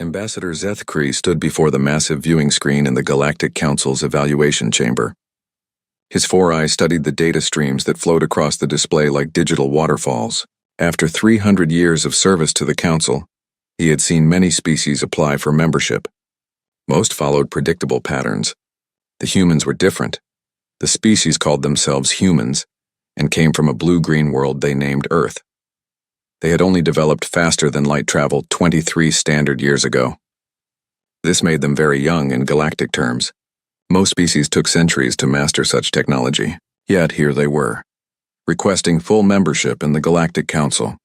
Ambassador Zethkri stood before the massive viewing screen in the Galactic Council's evaluation chamber. His four eyes studied the data streams that flowed across the display like digital waterfalls. After 300 years of service to the Council, he had seen many species apply for membership. Most followed predictable patterns. The humans were different. The species called themselves humans and came from a blue-green world they named Earth. They had only developed faster than light travel 23 standard years ago. This made them very young in galactic terms. Most species took centuries to master such technology, yet here they were, requesting full membership in the Galactic Council.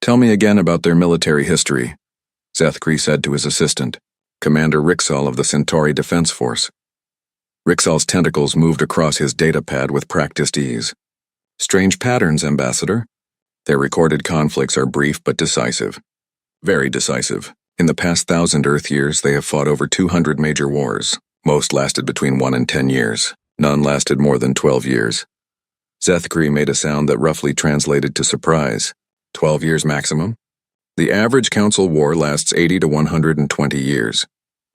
"Tell me again about their military history," Zethkri said to his assistant, Commander Rixal of the Centauri Defense Force. Rixal's tentacles moved across his data pad with practiced ease. "Strange patterns, Ambassador. Their recorded conflicts are brief but decisive. Very decisive. In the past 1,000 Earth years, they have fought over 200 major wars. Most lasted between 1 and 10 years. None lasted more than 12 years. Zethkri made a sound that roughly translated to surprise. 12 years maximum? The average Council war lasts 80 to 120 years.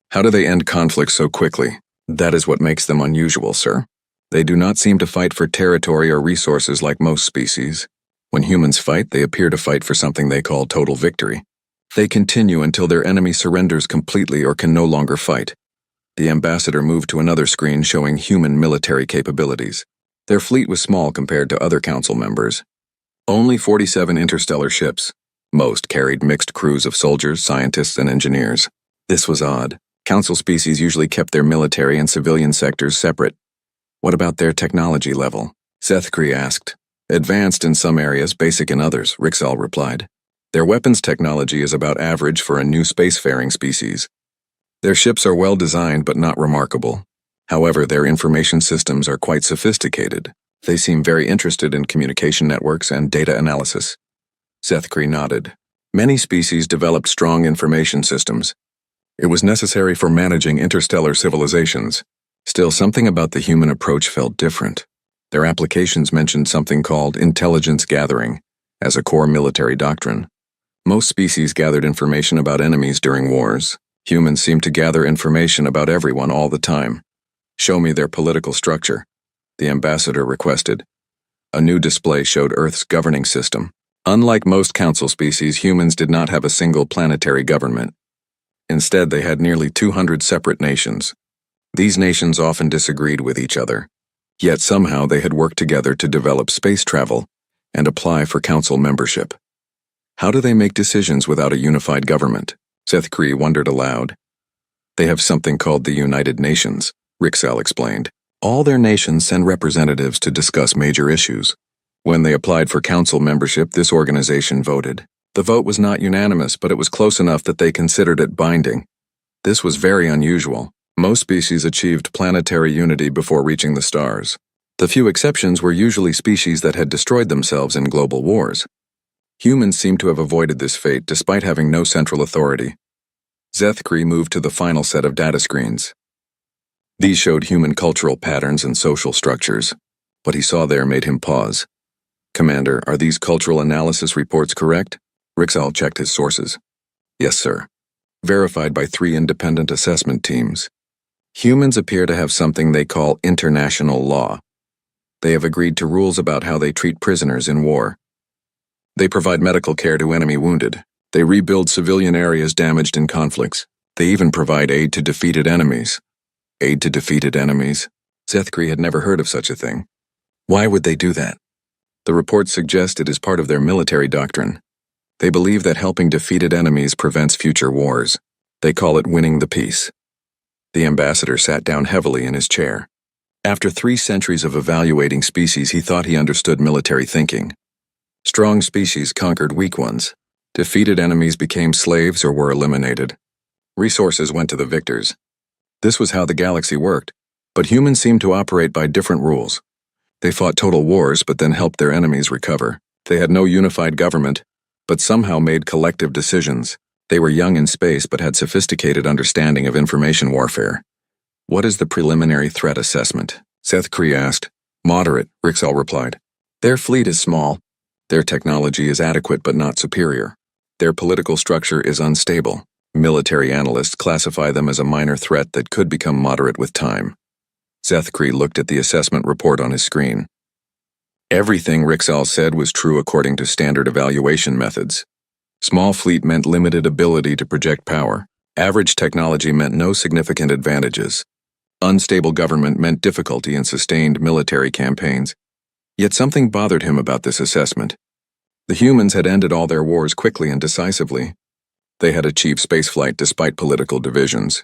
How do they end conflicts so quickly? That is what makes them unusual, sir. They do not seem to fight for territory or resources like most species. When humans fight, they appear to fight for something they call total victory. They continue until their enemy surrenders completely or can no longer fight." The ambassador moved to another screen showing human military capabilities. Their fleet was small compared to other council members. Only 47 interstellar ships. Most carried mixed crews of soldiers, scientists, and engineers. This was odd. Council species usually kept their military and civilian sectors separate. "What about their technology level?" Zethkri asked. "Advanced in some areas, basic in others," Rixal replied. "Their weapons technology is about average for a new spacefaring species. Their ships are well designed but not remarkable. However, their information systems are quite sophisticated. They seem very interested in communication networks and data analysis." Zethkri nodded. Many species developed strong information systems. It was necessary for managing interstellar civilizations. Still, something about the human approach felt different. Their applications mentioned something called intelligence gathering as a core military doctrine. Most species gathered information about enemies during wars. Humans seemed to gather information about everyone all the time. "Show me their political structure," the ambassador requested. A new display showed Earth's governing system. Unlike most council species, humans did not have a single planetary government. Instead, they had nearly 200 separate nations. These nations often disagreed with each other. Yet somehow they had worked together to develop space travel and apply for council membership. How do they make decisions without a unified government? Zethkri wondered aloud. "They have something called the United Nations," Rixal explained. "All their nations send representatives to discuss major issues. When they applied for council membership, this organization voted. The vote was not unanimous, but it was close enough that they considered it binding. This was very unusual. Most species achieved planetary unity before reaching the stars. The few exceptions were usually species that had destroyed themselves in global wars. Humans seem to have avoided this fate despite having no central authority." Zethkri moved to the final set of data screens. These showed human cultural patterns and social structures. What he saw there made him pause. "Commander, are these cultural analysis reports correct?" Rixal checked his sources. "Yes, sir. Verified by 3 independent assessment teams. Humans appear to have something they call international law. They have agreed to rules about how they treat prisoners in war. They provide medical care to enemy wounded. They rebuild civilian areas damaged in conflicts. They even provide aid to defeated enemies." Aid to defeated enemies? Zethkri had never heard of such a thing. Why would they do that? The reports suggest it is part of their military doctrine. They believe that helping defeated enemies prevents future wars. They call it winning the peace. The ambassador sat down heavily in his chair. After 3 centuries of evaluating species, he thought he understood military thinking. Strong species conquered weak ones. Defeated enemies became slaves or were eliminated. Resources went to the victors. This was how the galaxy worked, but humans seemed to operate by different rules. They fought total wars but then helped their enemies recover. They had no unified government, but somehow made collective decisions. They were young in space but had sophisticated understanding of information warfare. "What is the preliminary threat assessment?" Zethkri asked. "Moderate," Rixal replied. "Their fleet is small. Their technology is adequate but not superior. Their political structure is unstable. Military analysts classify them as a minor threat that could become moderate with time. Zethkri looked at the assessment report on his screen. Everything Rixal said was true according to standard evaluation methods. Small fleet meant limited ability to project power. Average technology meant no significant advantages. Unstable government meant difficulty in sustained military campaigns. Yet something bothered him about this assessment. The humans had ended all their wars quickly and decisively. They had achieved spaceflight despite political divisions.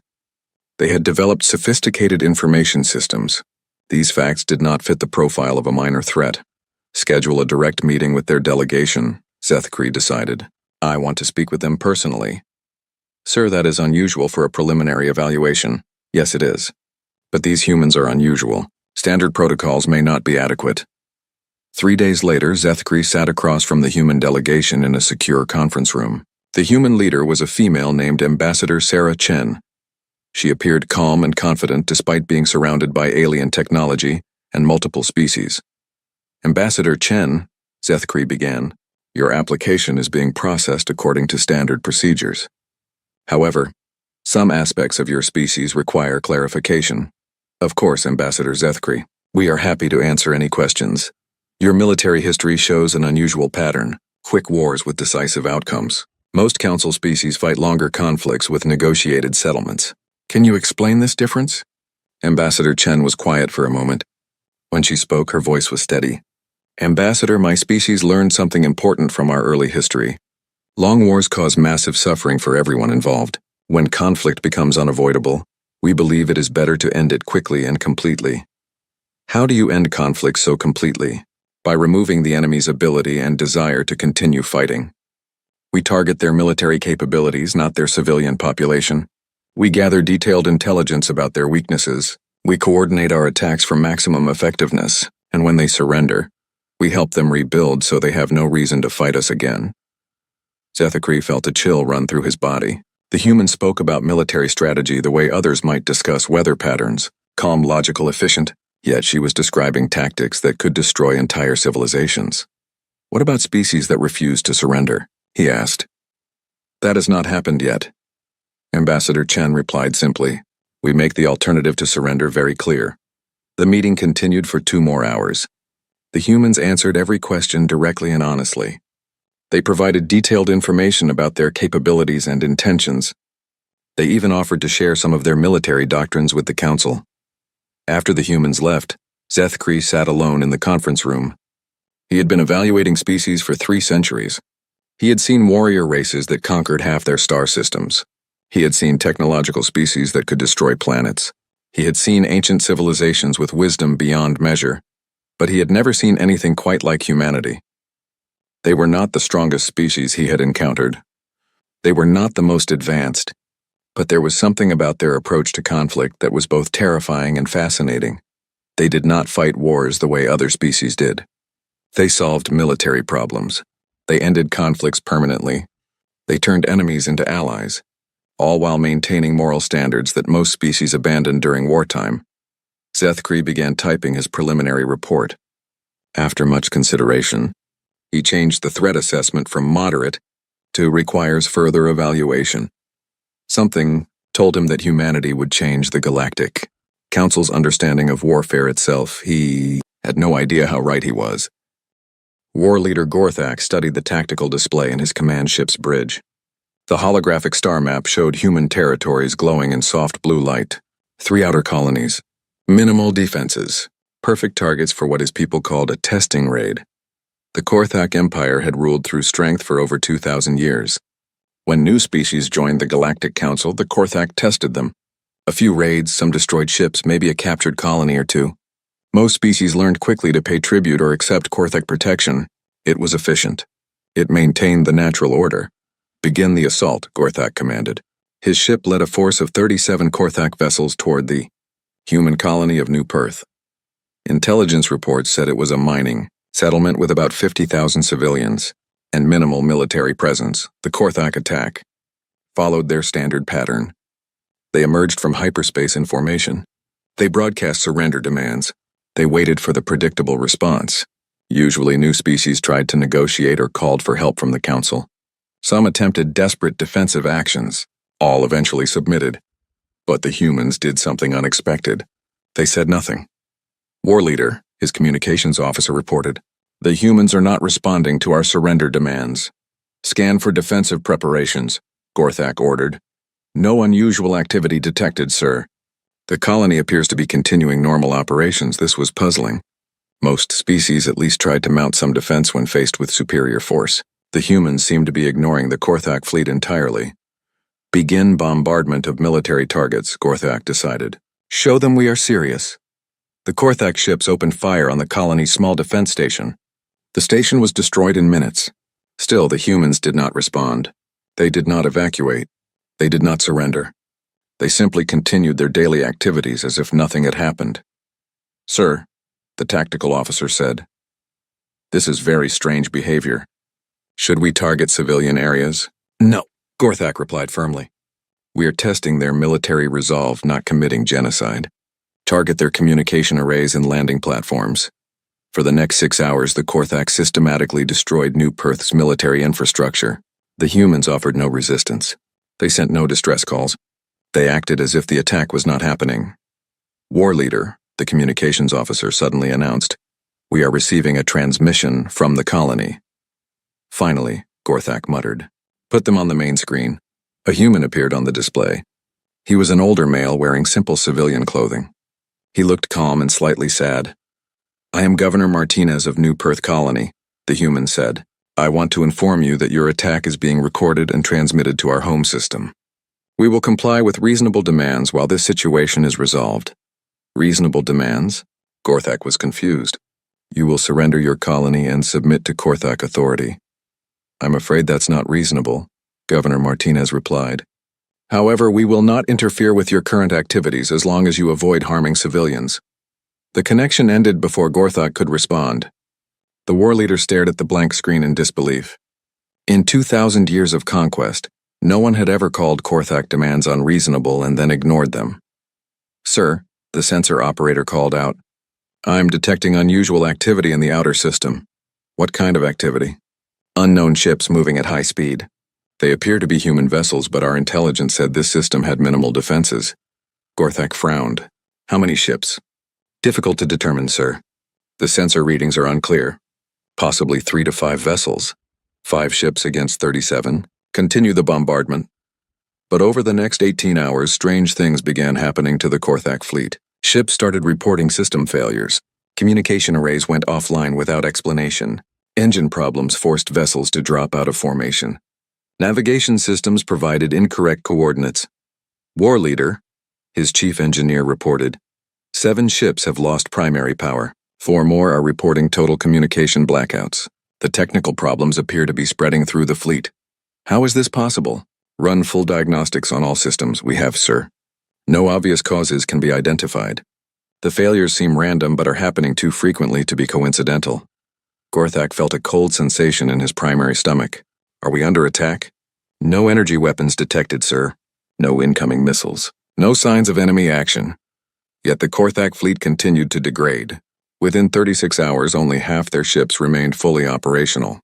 They had developed sophisticated information systems. These facts did not fit the profile of a minor threat. Schedule a direct meeting with their delegation, Zethkri decided. I want to speak with them personally. Sir, that is unusual for a preliminary evaluation. Yes, it is. But these humans are unusual. Standard protocols may not be adequate. 3 days later, Zethkri sat across from the human delegation in a secure conference room. The human leader was a female named Ambassador Sarah Chen. She appeared calm and confident despite being surrounded by alien technology and multiple species. Ambassador Chen, Zethkri began, your application is being processed according to standard procedures. However, some aspects of your species require clarification. Of course, Ambassador Zethkri, we are happy to answer any questions. Your military history shows an unusual pattern, quick wars with decisive outcomes. Most council species fight longer conflicts with negotiated settlements. Can you explain this difference? Ambassador Chen was quiet for a moment. When she spoke, her voice was steady. Ambassador, my species learned something important from our early history. Long wars cause massive suffering for everyone involved. When conflict becomes unavoidable, we believe it is better to end it quickly and completely. How do you end conflict so completely? By removing the enemy's ability and desire to continue fighting. We target their military capabilities, not their civilian population. We gather detailed intelligence about their weaknesses. We coordinate our attacks for maximum effectiveness, and when they surrender, we help them rebuild so they have no reason to fight us again. Zethkri felt a chill run through his body. The human spoke about military strategy the way others might discuss weather patterns, calm, logical, efficient, yet she was describing tactics that could destroy entire civilizations. What about species that refuse to surrender? He asked. That has not happened yet. Ambassador Chen replied simply, we make the alternative to surrender very clear. The meeting continued for 2 more hours. The humans answered every question directly and honestly. They provided detailed information about their capabilities and intentions. They even offered to share some of their military doctrines with the council. After the humans left, Zethkri sat alone in the conference room. He had been evaluating species for 3 centuries. He had seen warrior races that conquered half their star systems. He had seen technological species that could destroy planets. He had seen ancient civilizations with wisdom beyond measure. But he had never seen anything quite like humanity. They were not the strongest species he had encountered. They were not the most advanced. But there was something about their approach to conflict that was both terrifying and fascinating. They did not fight wars the way other species did. They solved military problems. They ended conflicts permanently. They turned enemies into allies, all while maintaining moral standards that most species abandoned during wartime. Zethkri began typing his preliminary report. After much consideration, he changed the threat assessment from moderate to requires further evaluation. Something told him that humanity would change the Galactic Council's understanding of warfare itself. He had no idea how right he was. War leader Gorthak studied the tactical display in his command ship's bridge. The holographic star map showed human territories glowing in soft blue light. 3 outer colonies. Minimal defenses. Perfect targets for what his people called a testing raid. The Gorthak Empire had ruled through strength for over 2,000 years. When new species joined the Galactic Council, the Gorthak tested them. A few raids, some destroyed ships, maybe a captured colony or 2. Most species learned quickly to pay tribute or accept Gorthak protection. It was efficient. It maintained the natural order. Begin the assault, Gorthak commanded. His ship led a force of 37 Gorthak vessels toward the human colony of New Perth. Intelligence reports said it was a mining settlement with about 50,000 civilians and minimal military presence. The Gorthak attack followed their standard pattern. They emerged from hyperspace in formation. They broadcast surrender demands. They waited for the predictable response. Usually new species tried to negotiate or called for help from the council. Some attempted desperate defensive actions. All eventually submitted. But the humans did something unexpected. They said nothing. War Leader, his communications officer, reported, "The humans are not responding to our surrender demands. Scan for defensive preparations," Gorthak ordered. "No unusual activity detected, sir." The colony appears to be continuing normal operations. This was puzzling. Most species at least tried to mount some defense when faced with superior force. The humans seemed to be ignoring the Gorthak fleet entirely. "Begin bombardment of military targets," Gorthak decided. "Show them we are serious." The Gorthak ships opened fire on the colony's small defense station. The station was destroyed in minutes. Still, the humans did not respond. They did not evacuate. They did not surrender. They simply continued their daily activities as if nothing had happened. "Sir," the tactical officer said, "this is very strange behavior. Should we target civilian areas?" "No," Gorthak replied firmly. "We are testing their military resolve, not committing genocide. Target their communication arrays and landing platforms." For the next 6 hours, the Gorthak systematically destroyed New Perth's military infrastructure. The humans offered no resistance. They sent no distress calls. They acted as if the attack was not happening. "War Leader," the communications officer suddenly announced, "we are receiving a transmission from the colony." "Finally," Gorthak muttered. "Put them on the main screen." A human appeared on the display. He was an older male wearing simple civilian clothing. He looked calm and slightly sad. "I am Governor Martinez of New Perth Colony," the human said. "I want to inform you that your attack is being recorded and transmitted to our home system. We will comply with reasonable demands while this situation is resolved." "Reasonable demands?" Gorthak was confused. "You will surrender your colony and submit to Gorthak authority." "I'm afraid that's not reasonable," Governor Martinez replied. "However, we will not interfere with your current activities as long as you avoid harming civilians." The connection ended before Gorthak could respond. The war leader stared at the blank screen in disbelief. In 2,000 years of conquest, no one had ever called Gorthak demands unreasonable and then ignored them. "Sir," the sensor operator called out, "I'm detecting unusual activity in the outer system." "What kind of activity?" "Unknown ships moving at high speed. They appear to be human vessels, but our intelligence said this system had minimal defenses." Gorthak frowned. "How many ships?" "Difficult to determine, sir. The sensor readings are unclear. Possibly 3 to 5 vessels. 5 ships against 37. Continue the bombardment." But over the next 18 hours, strange things began happening to the Gorthak fleet. Ships started reporting system failures. Communication arrays went offline without explanation. Engine problems forced vessels to drop out of formation. Navigation systems provided incorrect coordinates. "War Leader," his chief engineer reported, 7 ships have lost primary power. 4 more are reporting total communication blackouts. The technical problems appear to be spreading through the fleet. "How is this possible?" "Run full diagnostics on all systems. We have, sir. No obvious causes can be identified. The failures seem random but are happening too frequently to be coincidental." Gorthak felt a cold sensation in his primary stomach. "Are we under attack?" "No energy weapons detected, sir. No incoming missiles. No signs of enemy action." Yet the Gorthak fleet continued to degrade. Within 36 hours, only half their ships remained fully operational.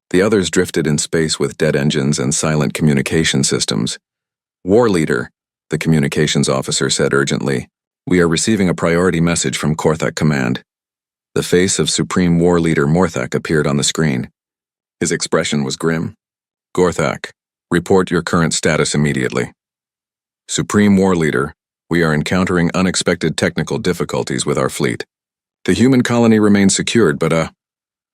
The others drifted in space with dead engines and silent communication systems. "War Leader," the communications officer said urgently, "we are receiving a priority message from Gorthak Command." The face of Supreme War Leader Morthak appeared on the screen. His expression was grim. "Gorthak, report your current status immediately." "Supreme War Leader, we are encountering unexpected technical difficulties with our fleet. The human colony remains secured, but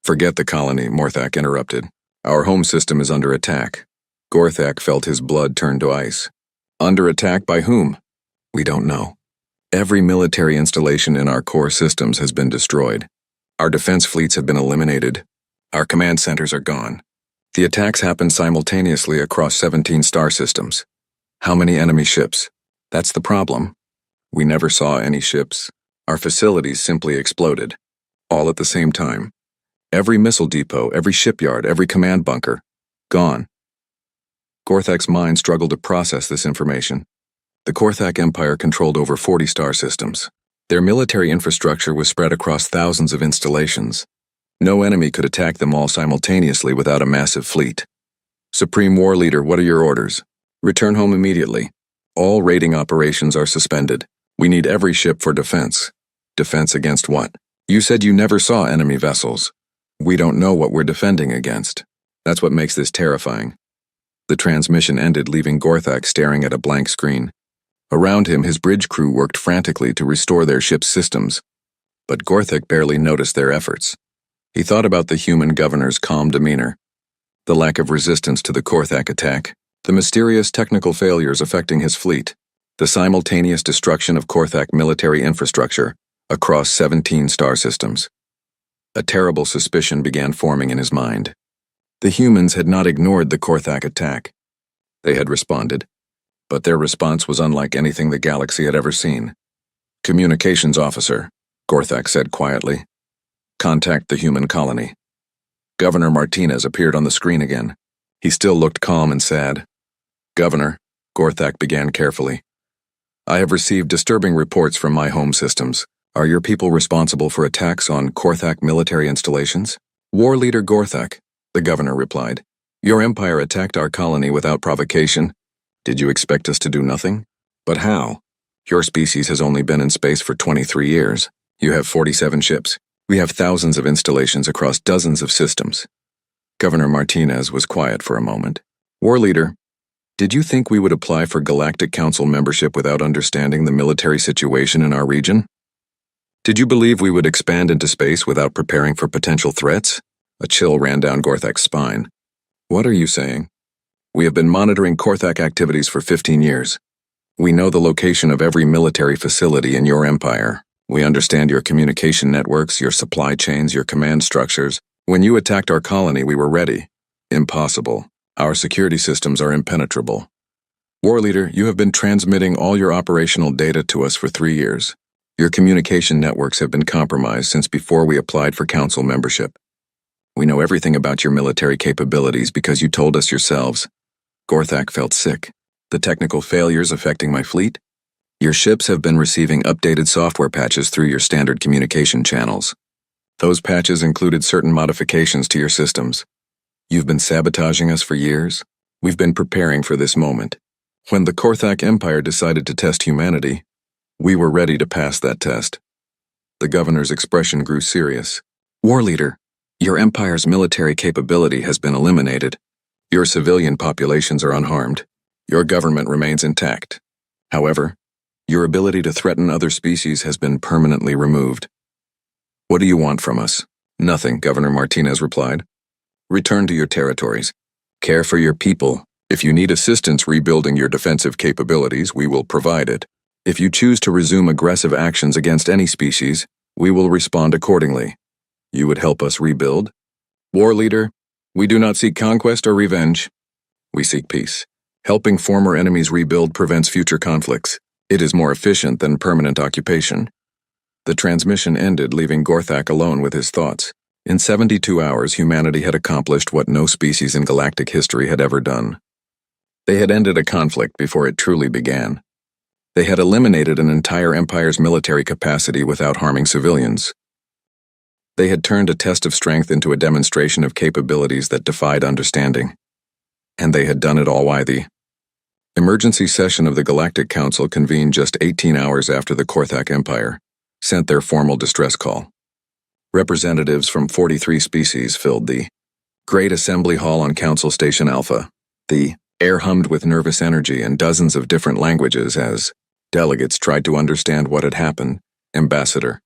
"Forget the colony," Morthak interrupted. "Our home system is under attack." Gorthak felt his blood turn to ice. "Under attack by whom?" "We don't know. Every military installation in our core systems has been destroyed. Our defense fleets have been eliminated. Our command centers are gone. The attacks happened simultaneously across 17 star systems. How many enemy ships? That's the problem. We never saw any ships. Our facilities simply exploded. All at the same time. Every missile depot, every shipyard, every command bunker. Gone." Gorthak's mind struggled to process this information. The Gorthak Empire controlled over 40 star systems. Their military infrastructure was spread across thousands of installations. No enemy could attack them all simultaneously without a massive fleet. "Supreme War Leader, what are your orders?" Return home immediately. All raiding operations are suspended. We need every ship for defense. Defense against what? You said you never saw enemy vessels. We don't know what we're defending against. That's what makes this terrifying. The transmission ended, leaving Gorthak staring at a blank screen. Around him, his bridge crew worked frantically to restore their ship's systems. But Gorthak barely noticed their efforts. He thought about the human governor's calm demeanor, the lack of resistance to the Gorthak attack, the mysterious technical failures affecting his fleet, the simultaneous destruction of Gorthak military infrastructure across 17 star systems. A terrible suspicion began forming in his mind. The humans had not ignored the Gorthak attack. They had responded, but their response was unlike anything the galaxy had ever seen. "Communications officer," Gorthak said quietly. "Contact the human colony." Governor Martinez appeared on the screen again. He still looked calm and sad. "Governor," Gorthak began carefully, "I have received disturbing reports from my home systems. Are your people responsible for attacks on Gorthak military installations?" "War Leader Gorthak," the governor replied. "Your empire attacked our colony without provocation. Did you expect us to do nothing? But how? Your species has only been in space for 23 years. You have 47 ships. We have thousands of installations across dozens of systems." Governor Martinez was quiet for a moment. "War Leader, did you think we would apply for Galactic Council membership without understanding the military situation in our region? Did you believe we would expand into space without preparing for potential threats?" A chill ran down Gorthak's spine. "What are you saying?" "We have been monitoring Gorthak activities for 15 years. We know the location of every military facility in your empire. We understand your communication networks, your supply chains, your command structures. When you attacked our colony, we were ready. Impossible. Our security systems are impenetrable. War Leader, you have been transmitting all your operational data to us for 3 years. Your communication networks have been compromised since before we applied for council membership. We know everything about your military capabilities because you told us yourselves." Gorthak felt sick. "The technical failures affecting my fleet? Your ships have been receiving updated software patches through your standard communication channels. Those patches included certain modifications to your systems. You've been sabotaging us for years. We've been preparing for this moment. When the Gorthak Empire decided to test humanity, we were ready to pass that test." The governor's expression grew serious. "War Leader, your empire's military capability has been eliminated. Your civilian populations are unharmed. Your government remains intact. However, your ability to threaten other species has been permanently removed. What do you want from us?" "Nothing," Governor Martinez replied. "Return to your territories. Care for your people. If you need assistance rebuilding your defensive capabilities, we will provide it. If you choose to resume aggressive actions against any species, we will respond accordingly. You would help us rebuild?" "War Leader, we do not seek conquest or revenge. We seek peace. Helping former enemies rebuild prevents future conflicts. It is more efficient than permanent occupation." The transmission ended, leaving Gorthak alone with his thoughts. In 72 hours, humanity had accomplished what no species in galactic history had ever done. They had ended a conflict before it truly began. They had eliminated an entire empire's military capacity without harming civilians. They had turned a test of strength into a demonstration of capabilities that defied understanding. And they had done it all while the emergency session of the Galactic Council convened just 18 hours after the Gorthak Empire sent their formal distress call. Representatives from 43 species filled the Great Assembly Hall on Council Station Alpha. The air hummed with nervous energy in dozens of different languages as delegates tried to understand what had happened. Ambassador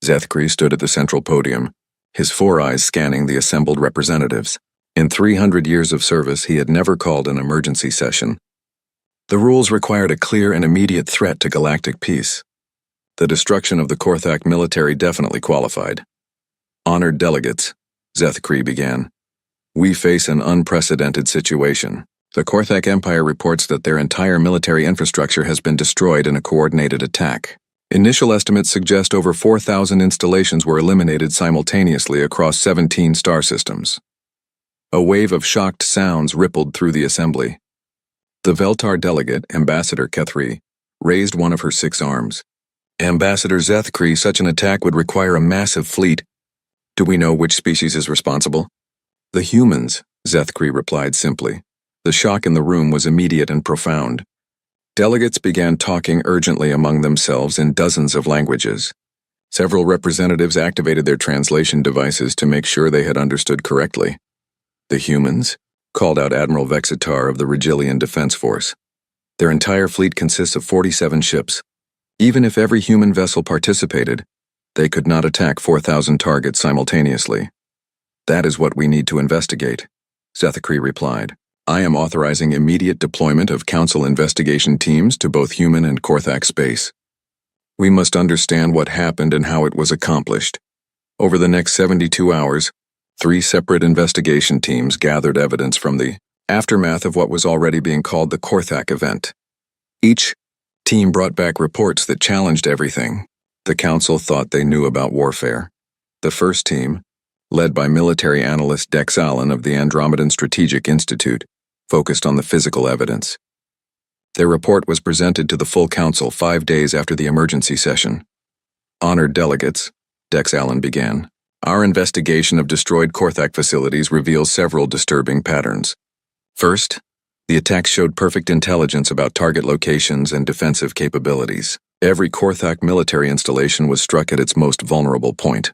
Zethkri stood at the central podium, his 4 eyes scanning the assembled representatives. In 300 years of service, he had never called an emergency session. The rules required a clear and immediate threat to galactic peace. The destruction of the Gorthak military definitely qualified. "Honored delegates," Zethkri began, "we face an unprecedented situation. The Gorthak Empire reports that their entire military infrastructure has been destroyed in a coordinated attack. Initial estimates suggest over 4,000 installations were eliminated simultaneously across 17 star systems." A wave of shocked sounds rippled through the assembly. The Veltar delegate, Ambassador Kethri, raised one of her 6 arms. "Ambassador Zethkri, such an attack would require a massive fleet. Do we know which species is responsible?" "The humans," Zethkri replied simply. The shock in the room was immediate and profound. Delegates began talking urgently among themselves in dozens of languages. Several representatives activated their translation devices to make sure they had understood correctly. The humans, called out Admiral Vexitar of the Regilian Defense Force. Their entire fleet consists of 47 ships. Even if every human vessel participated, they could not attack 4,000 targets simultaneously. That is what we need to investigate, Zethakri replied. I am authorizing immediate deployment of Council investigation teams to both human and Korthak space. We must understand what happened and how it was accomplished. Over the next 72 hours, 3 separate investigation teams gathered evidence from the aftermath of what was already being called the Korthak event. Each team brought back reports that challenged everything the Council thought they knew about warfare. The first team, led by military analyst Dex Allen of the Andromedan Strategic Institute, focused on the physical evidence. Their report was presented to the full Council 5 days after the emergency session. Honored delegates, Dex Allen began. Our investigation of destroyed Korthak facilities reveals several disturbing patterns. First, the attacks showed perfect intelligence about target locations and defensive capabilities. Every Korthak military installation was struck at its most vulnerable point.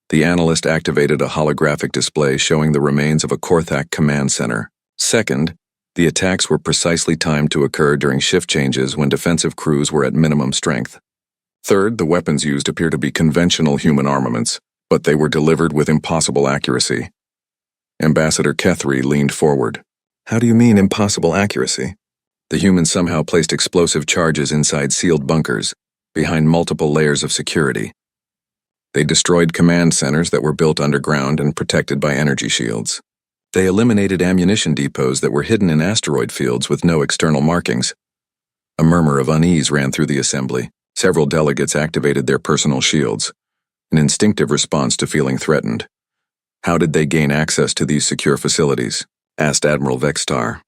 The analyst activated a holographic display showing the remains of a Korthak command center. Second, the attacks were precisely timed to occur during shift changes when defensive crews were at minimum strength. Third, the weapons used appear to be conventional human armaments, but they were delivered with impossible accuracy. Ambassador Kethri leaned forward. How do you mean impossible accuracy? The humans somehow placed explosive charges inside sealed bunkers, behind multiple layers of security. They destroyed command centers that were built underground and protected by energy shields. They eliminated ammunition depots that were hidden in asteroid fields with no external markings. A murmur of unease ran through the assembly. Several delegates activated their personal shields, an instinctive response to feeling threatened. How did they gain access to these secure facilities? Asked Admiral Vexitar.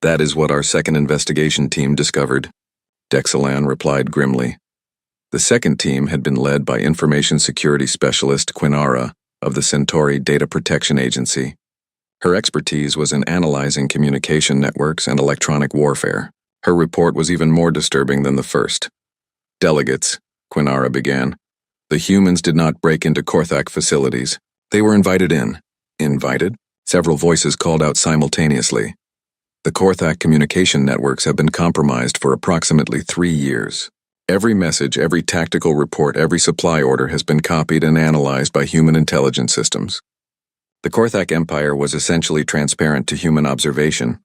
That is what our second investigation team discovered, Dexalan replied grimly. The second team had been led by Information Security Specialist Quinara of the Centauri Data Protection Agency. Her expertise was in analyzing communication networks and electronic warfare. Her report was even more disturbing than the first. Delegates, Quinara began. The humans did not break into Korthak facilities. They were invited in. Invited? Several voices called out simultaneously. The Korthak communication networks have been compromised for approximately 3 years. Every message, every tactical report, every supply order has been copied and analyzed by human intelligence systems. The Korthak Empire was essentially transparent to human observation.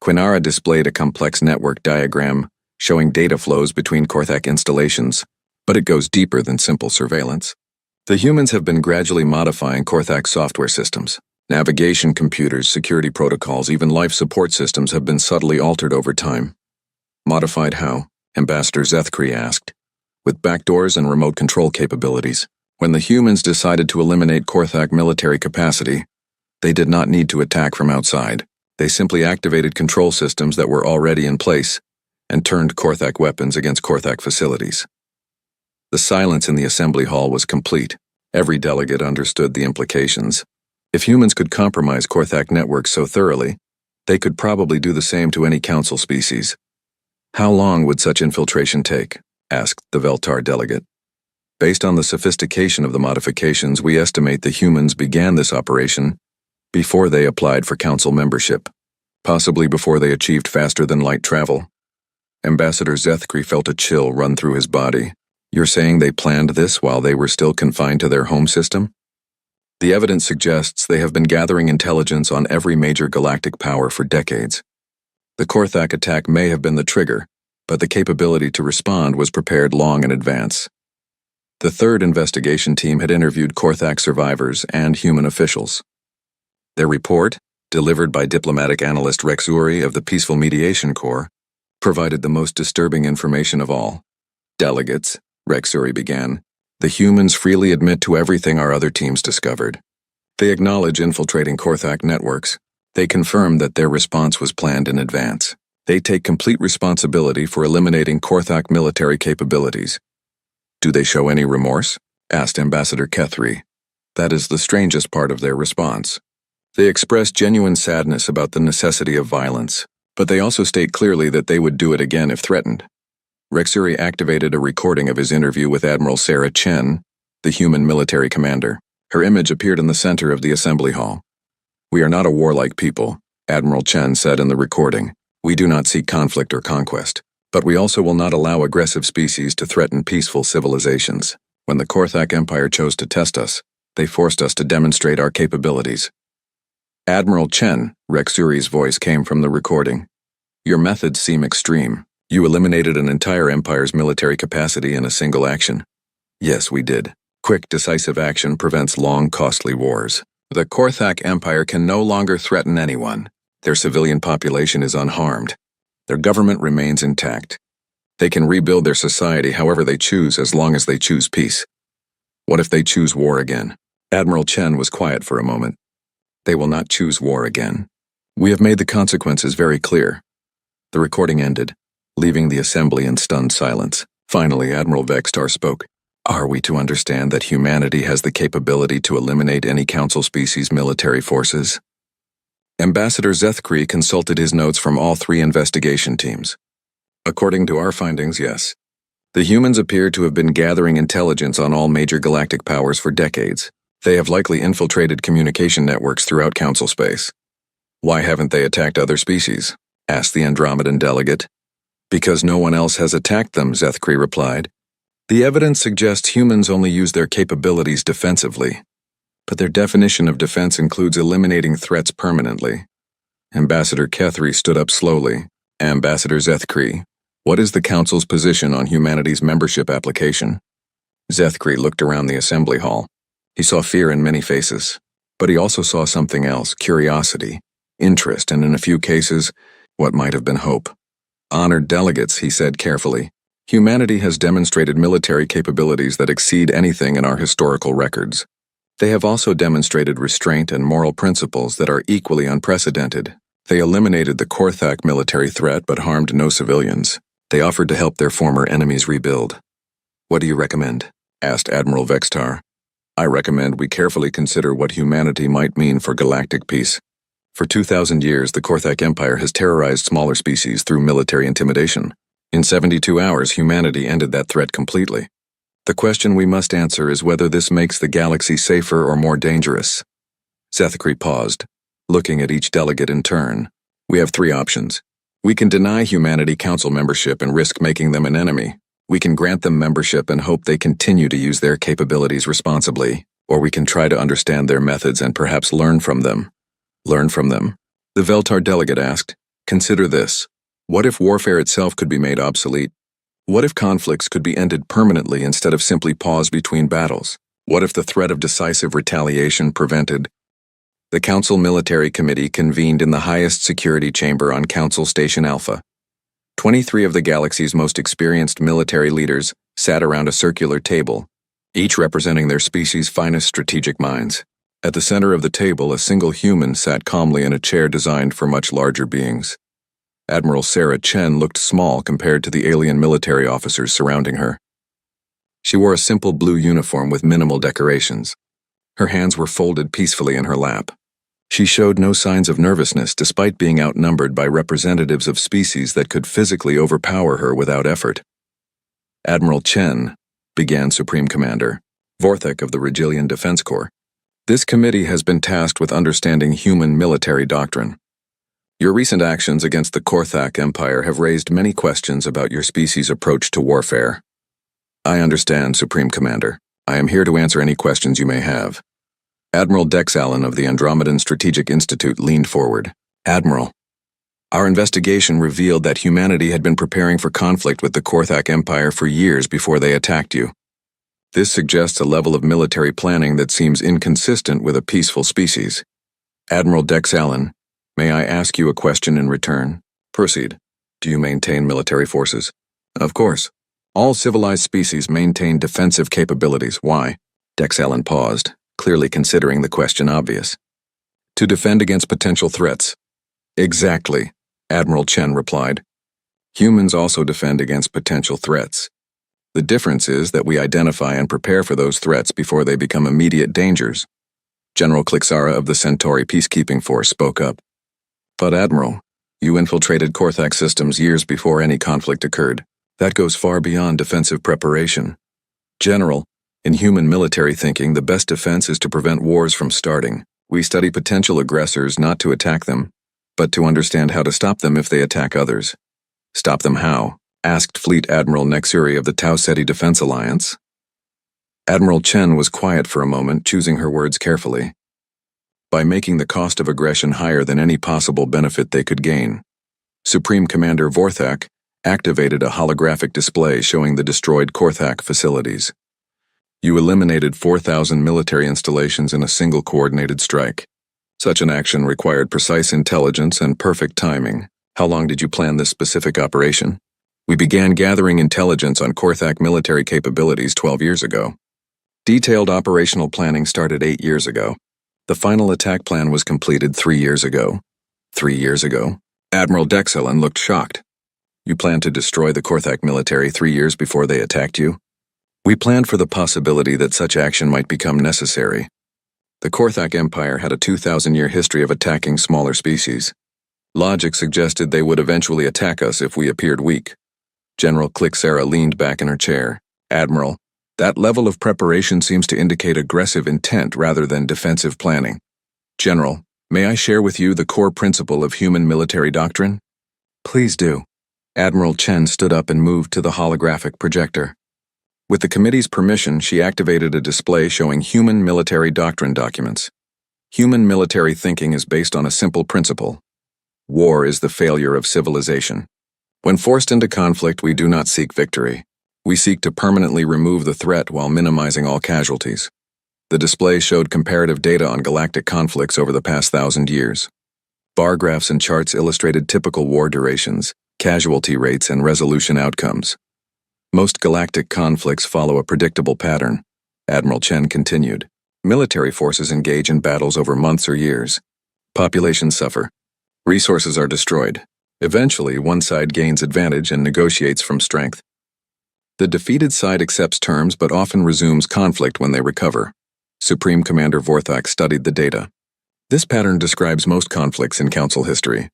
Quinara displayed a complex network diagram showing data flows between Korthak installations, but it goes deeper than simple surveillance. The humans have been gradually modifying Korthak software systems. Navigation computers, security protocols, even life support systems have been subtly altered over time. Modified how? Ambassador Zethakri asked. With backdoors and remote control capabilities. When the humans decided to eliminate Korthak military capacity, they did not need to attack from outside. They simply activated control systems that were already in place and turned Korthak weapons against Korthak facilities. The silence in the assembly hall was complete. Every delegate understood the implications. If humans could compromise Korthak networks so thoroughly, they could probably do the same to any council species. How long would such infiltration take? Asked the Veltar delegate. Based on the sophistication of the modifications, we estimate the humans began this operation before they applied for council membership, possibly before they achieved faster-than-light travel. Ambassador Zethakri felt a chill run through his body. You're saying they planned this while they were still confined to their home system? The evidence suggests they have been gathering intelligence on every major galactic power for decades. The Korthak attack may have been the trigger, but the capability to respond was prepared long in advance. The third investigation team had interviewed Korthak survivors and human officials. Their report, delivered by diplomatic analyst Rexuri of the Peaceful Mediation Corps, provided the most disturbing information of all. Delegates, Rexuri began, the humans freely admit to everything our other teams discovered. They acknowledge infiltrating Korthak networks. They confirm that their response was planned in advance. They take complete responsibility for eliminating Korthak military capabilities. Do they show any remorse? Asked Ambassador Kethri. That is the strangest part of their response. They express genuine sadness about the necessity of violence, but they also state clearly that they would do it again if threatened. Rexuri activated a recording of his interview with Admiral Sarah Chen, the human military commander. Her image appeared in the center of the assembly hall. "We are not a warlike people," Admiral Chen said in the recording. "We do not seek conflict or conquest, but we also will not allow aggressive species to threaten peaceful civilizations. When the Korthak Empire chose to test us, they forced us to demonstrate our capabilities." "Admiral Chen," Rexuri's voice came from the recording. "Your methods seem extreme. You eliminated an entire empire's military capacity in a single action." "Yes, we did. Quick, decisive action prevents long, costly wars. The Korthak Empire can no longer threaten anyone. Their civilian population is unharmed. Their government remains intact. They can rebuild their society however they choose as long as they choose peace. What if they choose war again?" Admiral Chen was quiet for a moment. "They will not choose war again. We have made the consequences very clear." The recording ended, leaving the assembly in stunned silence. Finally, Admiral Vextar spoke. "Are we to understand that humanity has the capability to eliminate any Council species' military forces?" Ambassador Zethkri consulted his notes from all 3 investigation teams. "According to our findings, yes. The humans appear to have been gathering intelligence on all major galactic powers for decades. They have likely infiltrated communication networks throughout Council space." "Why haven't they attacked other species?" asked the Andromedan delegate. "Because no one else has attacked them," Zethkri replied. "The evidence suggests humans only use their capabilities defensively. But their definition of defense includes eliminating threats permanently." Ambassador Kethri stood up slowly. "Ambassador Zethkri, what is the Council's position on humanity's membership application?" Zethkri looked around the assembly hall. He saw fear in many faces, but he also saw something else: curiosity, interest, and in a few cases, what might have been hope. "Honored delegates," he said carefully, "humanity has demonstrated military capabilities that exceed anything in our historical records. They have also demonstrated restraint and moral principles that are equally unprecedented. They eliminated the Korthak military threat but harmed no civilians. They offered to help their former enemies rebuild." "What do you recommend?" asked Admiral Vextar. "I recommend we carefully consider what humanity might mean for galactic peace. For 2,000 years, the Korthak Empire has terrorized smaller species through military intimidation. In 72 hours, humanity ended that threat completely. The question we must answer is whether this makes the galaxy safer or more dangerous." Zethkri paused, looking at each delegate in turn. "We have 3 options. We can deny humanity Council membership and risk making them an enemy. We can grant them membership and hope they continue to use their capabilities responsibly, or we can try to understand their methods and perhaps learn from them." "Learn from them?" the Veltar delegate asked. "Consider this. What if warfare itself could be made obsolete? What if conflicts could be ended permanently instead of simply pause between battles? What if the threat of decisive retaliation prevented?" The Council Military Committee convened in the highest security chamber on Council Station Alpha. 23 of the galaxy's most experienced military leaders sat around a circular table, each representing their species' finest strategic minds. At the center of the table, a single human sat calmly in a chair designed for much larger beings. Admiral Sarah Chen looked small compared to the alien military officers surrounding her. She wore a simple blue uniform with minimal decorations. Her hands were folded peacefully in her lap. She showed no signs of nervousness despite being outnumbered by representatives of species that could physically overpower her without effort. "Admiral Chen," began Supreme Commander Vorthek of the Regilian Defense Corps, "this committee has been tasked with understanding human military doctrine. Your recent actions against the Korthak Empire have raised many questions about your species' approach to warfare." "I understand, Supreme Commander. I am here to answer any questions you may have." Admiral Dex Allen of the Andromedan Strategic Institute leaned forward. "Admiral, our investigation revealed that humanity had been preparing for conflict with the Korthak Empire for years before they attacked you. This suggests a level of military planning that seems inconsistent with a peaceful species. Admiral Dex Allen, may I ask you a question in return?" "Proceed. Do you maintain military forces?" "Of course. All civilized species maintain defensive capabilities. Why?" Dex Allen paused, clearly considering the question obvious. "To defend against potential threats." "Exactly," Admiral Chen replied. "Humans also defend against potential threats. The difference is that we identify and prepare for those threats before they become immediate dangers. General Klixara of the Centauri Peacekeeping Force spoke up. But Admiral, you infiltrated Korthak systems years before any conflict occurred. That goes far beyond defensive preparation. General, in human military thinking, the best defense is to prevent wars from starting. We study potential aggressors not to attack them, but to understand how to stop them if they attack others. Stop them how? Asked Fleet Admiral Nexuri of the Tau Ceti Defense Alliance. Admiral Chen was quiet for a moment, choosing her words carefully. By making the cost of aggression higher than any possible benefit they could gain. Supreme Commander Vorthak activated a holographic display showing the destroyed Korthak facilities. You eliminated 4,000 military installations in a single coordinated strike. Such an action required precise intelligence and perfect timing. How long did you plan this specific operation? We began gathering intelligence on Korthak military capabilities 12 years ago. Detailed operational planning started 8 years ago. The final attack plan was completed 3 years ago. 3 years ago? Admiral Dexelen looked shocked. You planned to destroy the Korthak military 3 years before they attacked you? We planned for the possibility that such action might become necessary. The Korthak Empire had a 2,000-year history of attacking smaller species. Logic suggested they would eventually attack us if we appeared weak. General Klixara leaned back in her chair. Admiral, that level of preparation seems to indicate aggressive intent rather than defensive planning. General, may I share with you the core principle of human military doctrine? Please do. Admiral Chen stood up and moved to the holographic projector. With the committee's permission, she activated a display showing human military doctrine documents. Human military thinking is based on a simple principle. War is the failure of civilization. When forced into conflict, we do not seek victory. We seek to permanently remove the threat while minimizing all casualties. The display showed comparative data on galactic conflicts over the past 1,000 years. Bar graphs and charts illustrated typical war durations, casualty rates, and resolution outcomes. Most galactic conflicts follow a predictable pattern, Admiral Chen continued. Military forces engage in battles over months or years. Populations suffer. Resources are destroyed. Eventually, one side gains advantage and negotiates from strength. The defeated side accepts terms but often resumes conflict when they recover. Supreme Commander Vorthak studied the data. This pattern describes most conflicts in Council history.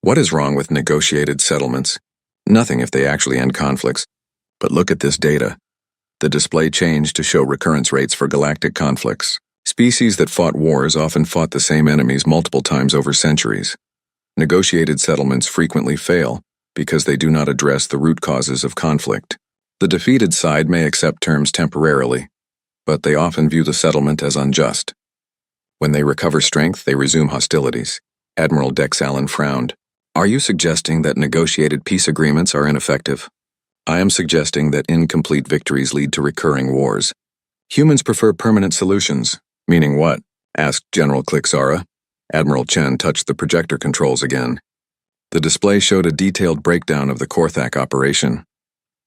What is wrong with negotiated settlements? Nothing if they actually end conflicts. But look at this data. The display changed to show recurrence rates for galactic conflicts. Species that fought wars often fought the same enemies multiple times over centuries. Negotiated settlements frequently fail because they do not address the root causes of conflict. The defeated side may accept terms temporarily, but they often view the settlement as unjust. When they recover strength, they resume hostilities. Admiral Dexalen frowned. Are you suggesting that negotiated peace agreements are ineffective? I am suggesting that incomplete victories lead to recurring wars. Humans prefer permanent solutions. Meaning what? Asked General Klixara. Admiral Chen touched the projector controls again. The display showed a detailed breakdown of the Korthak operation.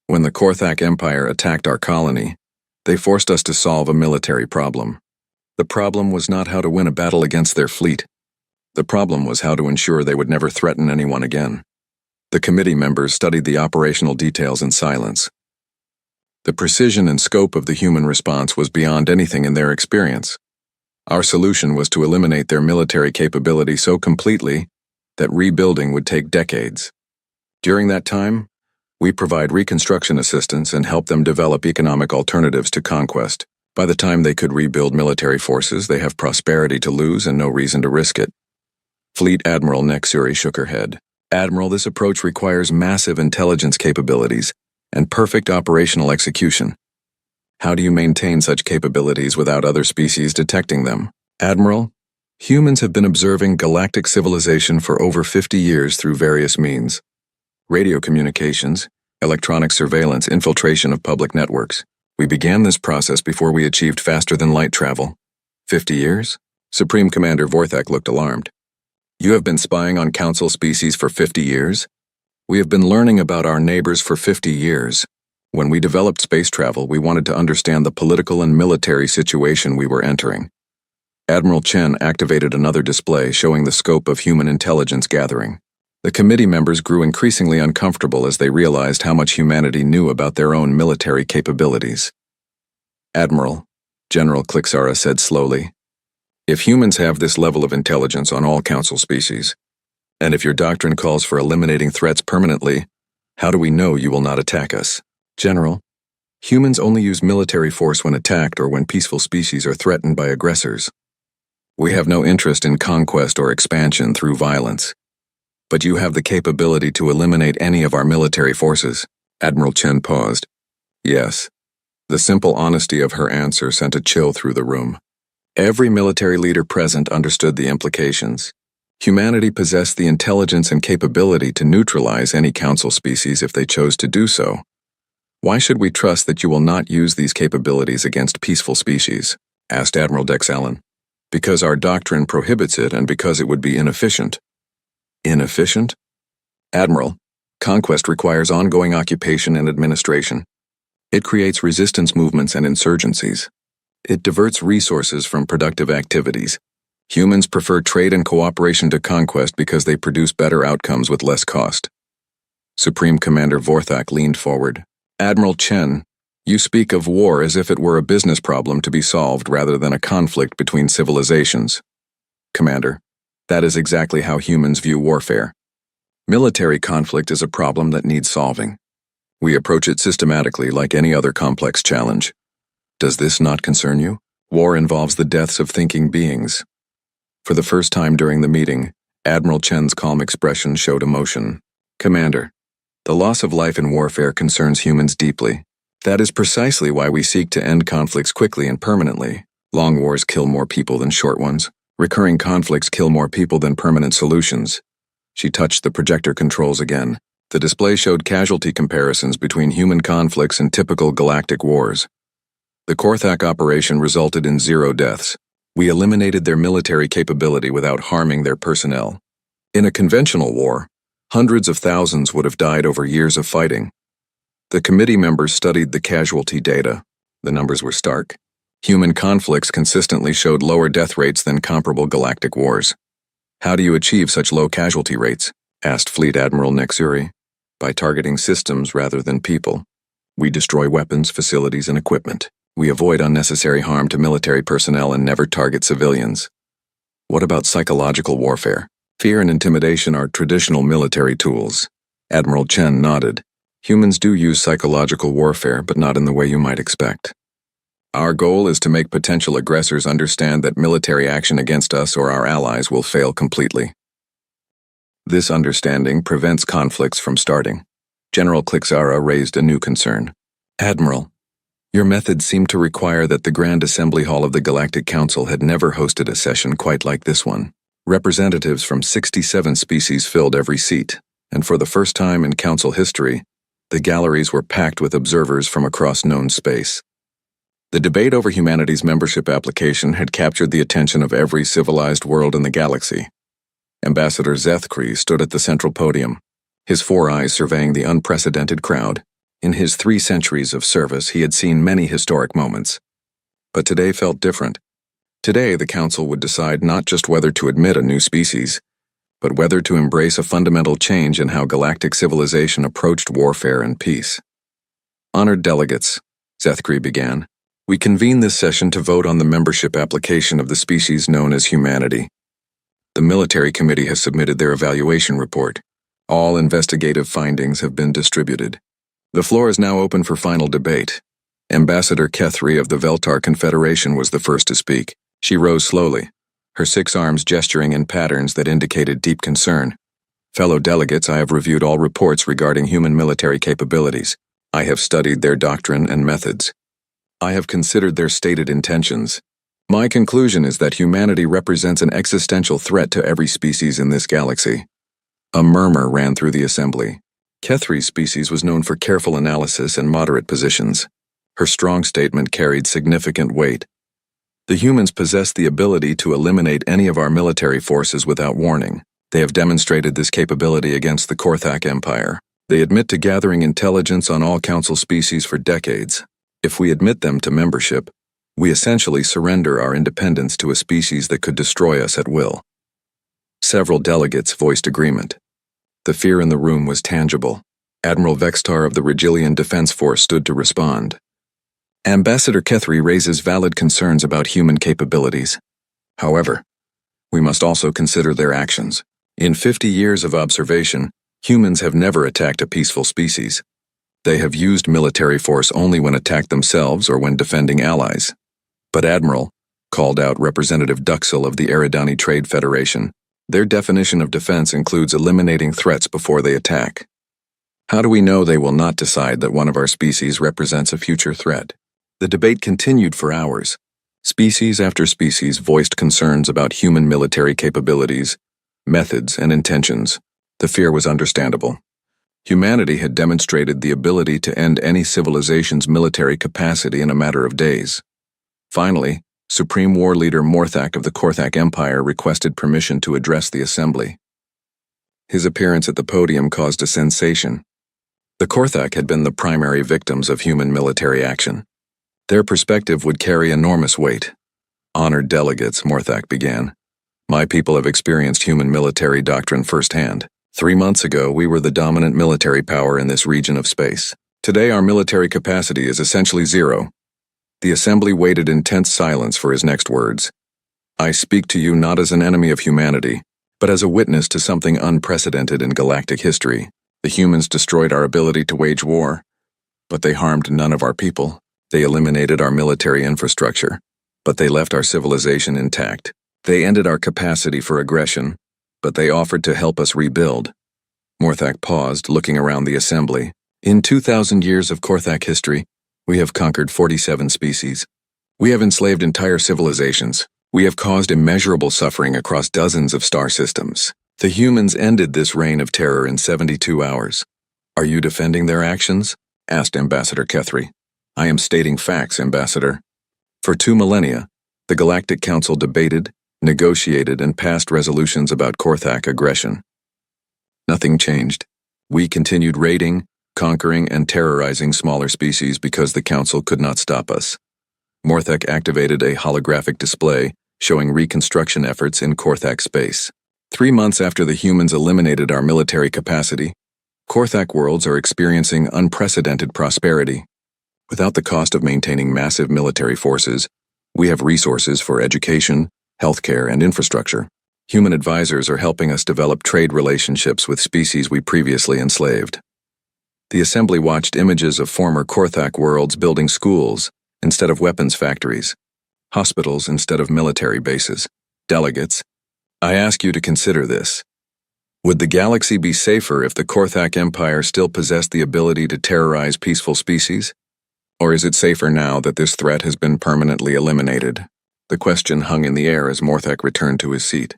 When the Korthak Empire attacked our colony, they forced us to solve a military problem. The problem was not how to win a battle against their fleet. The problem was how to ensure they would never threaten anyone again. The committee members studied the operational details in silence. The precision and scope of the human response was beyond anything in their experience. Our solution was to eliminate their military capability so completely that rebuilding would take decades. During that time, we provide reconstruction assistance and help them develop economic alternatives to conquest. By the time they could rebuild military forces, they have prosperity to lose and no reason to risk it. Fleet Admiral Nexuri shook her head. Admiral, this approach requires massive intelligence capabilities and perfect operational execution. How do you maintain such capabilities without other species detecting them? Admiral, humans have been observing galactic civilization for over 50 years through various means. Radio communications, electronic surveillance, infiltration of public networks. We began this process before we achieved faster-than-light travel. 50 years? Supreme Commander Vorthak looked alarmed. You have been spying on Council species for 50 years? We have been learning about our neighbors for 50 years. When we developed space travel, we wanted to understand the political and military situation we were entering. Admiral Chen activated another display showing the scope of human intelligence gathering. The committee members grew increasingly uncomfortable as they realized how much humanity knew about their own military capabilities. Admiral, General Klixara said slowly, If humans have this level of intelligence on all council species, and if your doctrine calls for eliminating threats permanently, how do we know you will not attack us? General, humans only use military force when attacked or when peaceful species are threatened by aggressors. We have no interest in conquest or expansion through violence. But you have the capability to eliminate any of our military forces. Admiral Chen paused. Yes. The simple honesty of her answer sent a chill through the room. Every military leader present understood the implications. Humanity possessed the intelligence and capability to neutralize any council species if they chose to do so. Why should we trust that you will not use these capabilities against peaceful species? Asked Admiral Dexallen. Because our doctrine prohibits it and because it would be inefficient. Inefficient? Admiral, conquest requires ongoing occupation and administration. It creates resistance movements and insurgencies. It diverts resources from productive activities. Humans prefer trade and cooperation to conquest because they produce better outcomes with less cost. Supreme Commander Vorthak leaned forward. Admiral Chen, you speak of war as if it were a business problem to be solved rather than a conflict between civilizations. Commander, that is exactly how humans view warfare. Military conflict is a problem that needs solving. We approach it systematically like any other complex challenge. Does this not concern you? War involves the deaths of thinking beings. For the first time during the meeting, Admiral Chen's calm expression showed emotion. Commander, the loss of life in warfare concerns humans deeply. That is precisely why we seek to end conflicts quickly and permanently. Long wars kill more people than short ones. Recurring conflicts kill more people than permanent solutions. She touched the projector controls again. The display showed casualty comparisons between human conflicts and typical galactic wars. The Korthak operation resulted in 0 deaths. We eliminated their military capability without harming their personnel. In a conventional war, hundreds of thousands would have died over years of fighting. The committee members studied the casualty data. The numbers were stark. Human conflicts consistently showed lower death rates than comparable galactic wars. How do you achieve such low casualty rates? Asked Fleet Admiral Nexuri. By targeting systems rather than people. We destroy weapons, facilities, and equipment. We avoid unnecessary harm to military personnel and never target civilians. What about psychological warfare? Fear and intimidation are traditional military tools. Admiral Chen nodded. Humans do use psychological warfare, but not in the way you might expect. Our goal is to make potential aggressors understand that military action against us or our allies will fail completely. This understanding prevents conflicts from starting. General Klixara raised a new concern. Admiral, your methods seem to require that the Grand Assembly Hall of the Galactic Council had never hosted a session quite like this one. Representatives from 67 species filled every seat, and for the first time in Council history, the galleries were packed with observers from across known space. The debate over humanity's membership application had captured the attention of every civilized world in the galaxy. Ambassador Zethkri stood at the central podium, his 4 eyes surveying the unprecedented crowd. In his 3 centuries of service, he had seen many historic moments. But today felt different. Today, the Council would decide not just whether to admit a new species, but whether to embrace a fundamental change in how galactic civilization approached warfare and peace. Honored delegates, Zethkri began, we convene this session to vote on the membership application of the species known as humanity. The military committee has submitted their evaluation report. All investigative findings have been distributed. The floor is now open for final debate. Ambassador Kethri of the Veltar Confederation was the first to speak. She rose slowly, her 6 arms gesturing in patterns that indicated deep concern. Fellow delegates, I have reviewed all reports regarding human military capabilities. I have studied their doctrine and methods. I have considered their stated intentions. My conclusion is that humanity represents an existential threat to every species in this galaxy. A murmur ran through the assembly. Kethri's species was known for careful analysis and moderate positions. Her strong statement carried significant weight. The humans possess the ability to eliminate any of our military forces without warning. They have demonstrated this capability against the Korthak Empire. They admit to gathering intelligence on all council species for decades. If we admit them to membership, we essentially surrender our independence to a species that could destroy us at will. Several delegates voiced agreement. The fear in the room was tangible. Admiral Vextar of the Regilian Defense Force stood to respond. Ambassador Kethri raises valid concerns about human capabilities. However, we must also consider their actions. In 50 years of observation, humans have never attacked a peaceful species. They have used military force only when attacked themselves or when defending allies. But Admiral called out Representative Duxell of the Eridani Trade Federation. Their definition of defense includes eliminating threats before they attack. How do we know they will not decide that one of our species represents a future threat? The debate continued for hours. Species after species voiced concerns about human military capabilities, methods, and intentions. The fear was understandable. Humanity had demonstrated the ability to end any civilization's military capacity in a matter of days. Finally, Supreme War Leader Morthak of the Korthak Empire requested permission to address the assembly. His appearance at the podium caused a sensation. The Korthak had been the primary victims of human military action. Their perspective would carry enormous weight. Honored delegates, Morthak began. My people have experienced human military doctrine firsthand. 3 months ago, we were the dominant military power in this region of space. Today, our military capacity is essentially zero. The assembly waited in tense silence for his next words. I speak to you not as an enemy of humanity, but as a witness to something unprecedented in galactic history. The humans destroyed our ability to wage war, but they harmed none of our people. They eliminated our military infrastructure, but they left our civilization intact. They ended our capacity for aggression, but they offered to help us rebuild. Morthak paused, looking around the assembly. In 2,000 years of Korthak history, we have conquered 47 species. We have enslaved entire civilizations. We have caused immeasurable suffering across dozens of star systems. The humans ended this reign of terror in 72 hours. Are you defending their actions? Asked Ambassador Kethri. I am stating facts, Ambassador. For 2 millennia, the Galactic Council debated, negotiated, and passed resolutions about Korthak aggression. Nothing changed. We continued raiding, conquering, and terrorizing smaller species because the Council could not stop us. Morthak activated a holographic display showing reconstruction efforts in Korthak space. 3 months after the humans eliminated our military capacity, Korthak worlds are experiencing unprecedented prosperity. Without the cost of maintaining massive military forces, we have resources for education, healthcare, and infrastructure. Human advisors are helping us develop trade relationships with species we previously enslaved. The assembly watched images of former Korthak worlds building schools instead of weapons factories, hospitals instead of military bases. Delegates, I ask you to consider this. Would the galaxy be safer if the Korthak Empire still possessed the ability to terrorize peaceful species? Or is it safer now that this threat has been permanently eliminated? The question hung in the air as Morthak returned to his seat.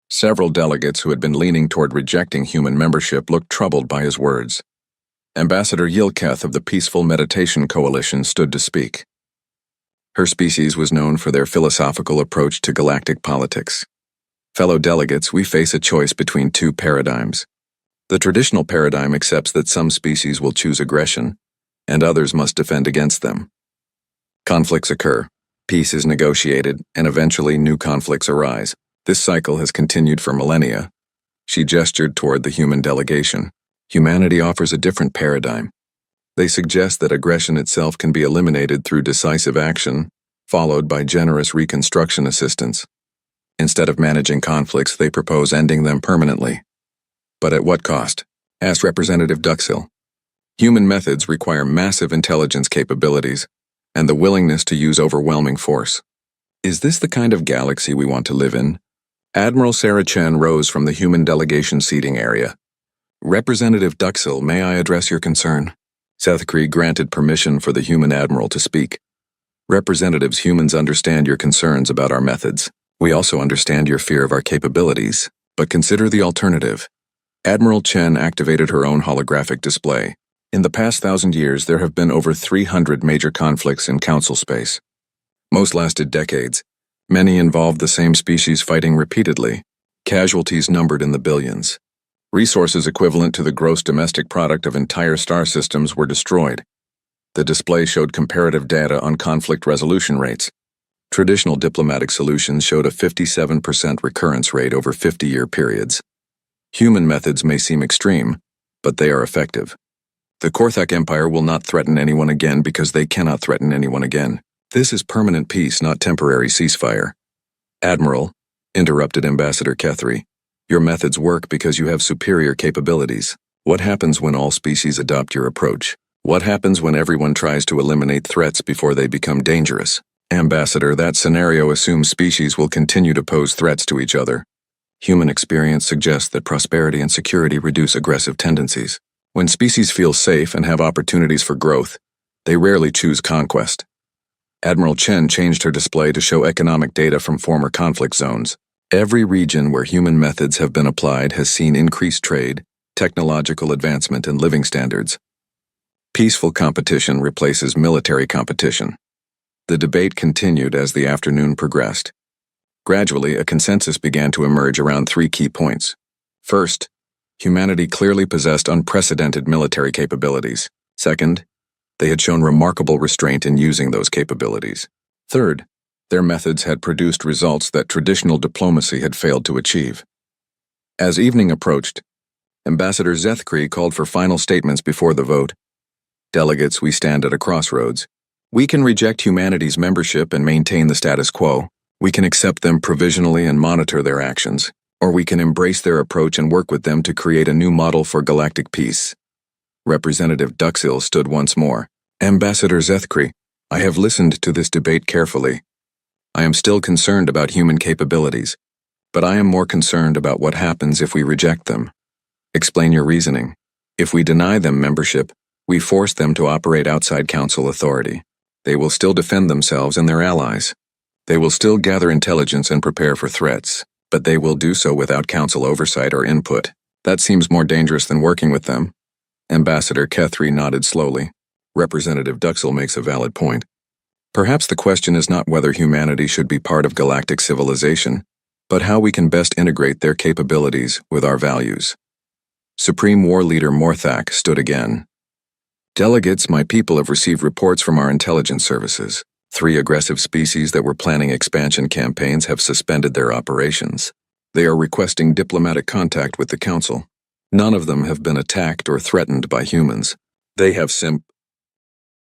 Several delegates who had been leaning toward rejecting human membership looked troubled by his words. Ambassador Yilketh of the Peaceful Meditation Coalition stood to speak. Her species was known for their philosophical approach to galactic politics. Fellow delegates, we face a choice between 2 paradigms. The traditional paradigm accepts that some species will choose aggression, and others must defend against them. Conflicts occur, peace is negotiated, and eventually new conflicts arise. This cycle has continued for millennia. She gestured toward the human delegation. Humanity offers a different paradigm. They suggest that aggression itself can be eliminated through decisive action, followed by generous reconstruction assistance. Instead of managing conflicts, they propose ending them permanently. But at what cost? Asked Representative Duxell. Human methods require massive intelligence capabilities and the willingness to use overwhelming force. Is this the kind of galaxy we want to live in? Admiral Sarah Chen rose from the human delegation seating area. Representative Duxell, may I address your concern? Sethkri granted permission for the human admiral to speak. Representatives, humans understand your concerns about our methods. We also understand your fear of our capabilities, but consider the alternative. Admiral Chen activated her own holographic display. In the past 1,000 years, there have been over 300 major conflicts in Council space. Most lasted decades. Many involved the same species fighting repeatedly. Casualties numbered in the billions. Resources equivalent to the gross domestic product of entire star systems were destroyed. The display showed comparative data on conflict resolution rates. Traditional diplomatic solutions showed a 57% recurrence rate over 50-year periods. Human methods may seem extreme, but they are effective. The Korthak Empire will not threaten anyone again because they cannot threaten anyone again. This is permanent peace, not temporary ceasefire. Admiral, interrupted Ambassador Kethry, your methods work because you have superior capabilities. What happens when all species adopt your approach? What happens when everyone tries to eliminate threats before they become dangerous? Ambassador, that scenario assumes species will continue to pose threats to each other. Human experience suggests that prosperity and security reduce aggressive tendencies. When species feel safe and have opportunities for growth, they rarely choose conquest. Admiral Chen changed her display to show economic data from former conflict zones. Every region where human methods have been applied has seen increased trade, technological advancement, and living standards. Peaceful competition replaces military competition. The debate continued as the afternoon progressed. Gradually, a consensus began to emerge around 3 key points. First, humanity clearly possessed unprecedented military capabilities. Second, they had shown remarkable restraint in using those capabilities. Third, their methods had produced results that traditional diplomacy had failed to achieve. As evening approached, Ambassador Zethkri called for final statements before the vote. Delegates, we stand at a crossroads. We can reject humanity's membership and maintain the status quo. We can accept them provisionally and monitor their actions, or we can embrace their approach and work with them to create a new model for galactic peace. Representative Duxil stood once more. Ambassador Zethkri, I have listened to this debate carefully. I am still concerned about human capabilities, but I am more concerned about what happens if we reject them. Explain your reasoning. If we deny them membership, we force them to operate outside Council authority. They will still defend themselves and their allies. They will still gather intelligence and prepare for threats, but they will do so without Council oversight or input. That seems more dangerous than working with them. Ambassador Kethry nodded slowly. Representative Duxil makes a valid point. Perhaps the question is not whether humanity should be part of galactic civilization, but how we can best integrate their capabilities with our values. Supreme War Leader Morthak stood again. Delegates, my people have received reports from our intelligence services. 3 aggressive species that were planning expansion campaigns have suspended their operations. They are requesting diplomatic contact with the Council. None of them have been attacked or threatened by humans. They have